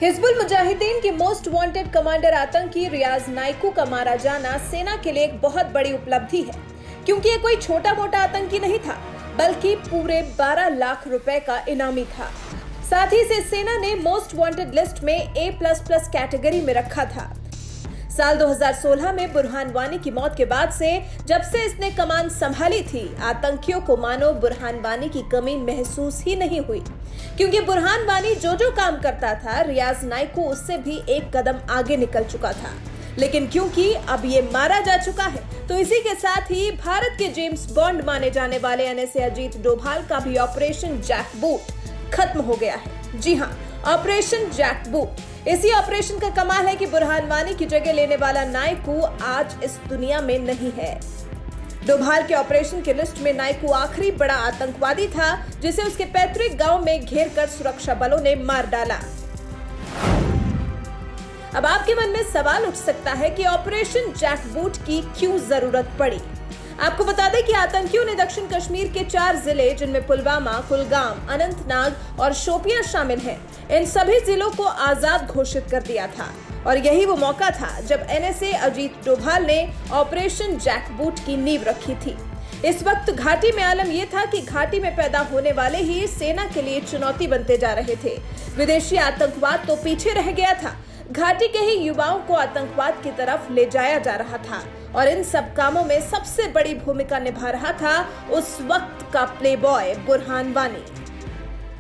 हिजबुल मुजाहिदीन के most wanted commander आतंकी रियाज नाइकू का मारा जाना सेना के लिए एक बहुत बड़ी उपलब्धि है, क्योंकि ये कोई छोटा मोटा आतंकी नहीं था, बल्कि पूरे 12 लाख रुपए का इनामी था। साथ ही इसे सेना ने मोस्ट वांटेड लिस्ट में A++ कैटेगरी में रखा था। साल 2016 में बुरहान वानी की मौत के बाद से जब से इसने कमान संभाली थी, आतंकियों को मानो बुरहान वानी की कमी महसूस ही नहीं हुई, क्योंकि बुरहान वानी जो काम करता था, रियाज नाइकू उससे भी एक कदम आगे निकल चुका था। लेकिन क्योंकि अब ये मारा जा चुका है, तो इसी के साथ ही भारत के जेम्स बॉन्ड माने जाने वाले NSA अजीत डोभाल का भी ऑपरेशन जैकबूट खत्म हो गया है। जी हाँ, ऑपरेशन जैकबूट। इसी ऑपरेशन का कमाल है कि बुरहान वानी की जगह लेने वाला नाइकू आज इस दुनिया में नहीं है। डोभाल के ऑपरेशन की लिस्ट में नाइकू आखिरी बड़ा आतंकवादी था, जिसे उसके पैतृक गांव में घेरकर सुरक्षा बलों ने मार डाला। अब आपके मन में सवाल उठ सकता है कि ऑपरेशन जैकबूट की क्यों जरूरत पड़ी। आपको बता दें कि आतंकियों ने दक्षिण कश्मीर के 4 जिले, जिनमें पुलवामा, कुलगाम, अनंतनाग और शोपियां शामिल हैं, इन सभी जिलों को आजाद घोषित कर दिया था। और यही वो मौका था जब NSA अजीत डोभाल ने ऑपरेशन जैकबूट की नींव रखी थी। इस वक्त घाटी में आलम यह था कि घाटी में पैदा होने वाले ही सेना के लिए चुनौती बनते जा रहे थे। विदेशी आतंकवाद तो पीछे रह गया था, घाटी के ही युवाओं को आतंकवाद की तरफ ले जाया जा रहा था। और इन सब कामों में सबसे बड़ी भूमिका निभा रहा था उस वक्त का प्लेबॉय बुरहान वानी।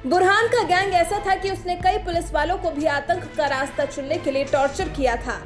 बुरहान का गैंग ऐसा था कि उसने कई पुलिस वालों को भी आतंक का रास्ता चुनने के लिए टॉर्चर किया था।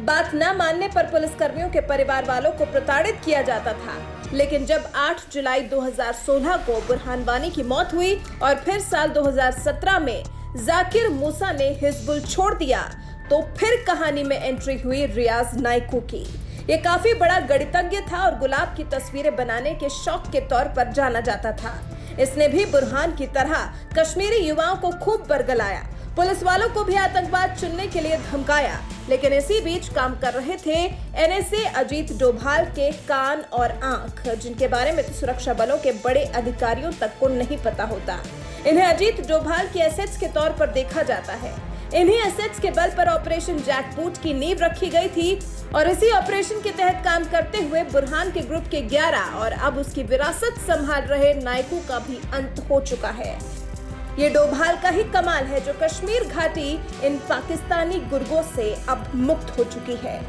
बात न मानने पर पुलिसकर्मियों के परिवार वालों को प्रताड़ित किया जाता था। लेकिन जब 8 जुलाई 2016 को बुरहान वानी की मौत हुई और फिर साल 2017 में जाकिर मूसा ने हिजबुल छोड़ दिया, तो फिर कहानी में एंट्री हुई रियाज नाइकू की। ये काफी बड़ा गणितज्ञ था और गुलाब की तस्वीरें बनाने के शौक के तौर पर जाना जाता था। इसने भी बुरहान की तरह कश्मीरी युवाओं को खूब बरगलाया, पुलिस वालों को भी आतंकवाद चुनने के लिए धमकाया। लेकिन इसी बीच काम कर रहे थे NSA अजीत डोभाल के कान और आंख, जिनके बारे में तो सुरक्षा बलों के बड़े अधिकारियों तक को नहीं पता होता। इन्हें अजीत डोभाल के एसेट्स के तौर पर देखा जाता है। इन्हीं एसेट्स के बल पर ऑपरेशन जैकबूट की नींव रखी गई थी और इसी ऑपरेशन के तहत काम करते हुए बुरहान के ग्रुप के 11 और अब उसकी विरासत संभाल रहे नाइकू का भी अंत हो चुका है। ये डोभाल का ही कमाल है जो कश्मीर घाटी इन पाकिस्तानी गुर्गों से अब मुक्त हो चुकी है।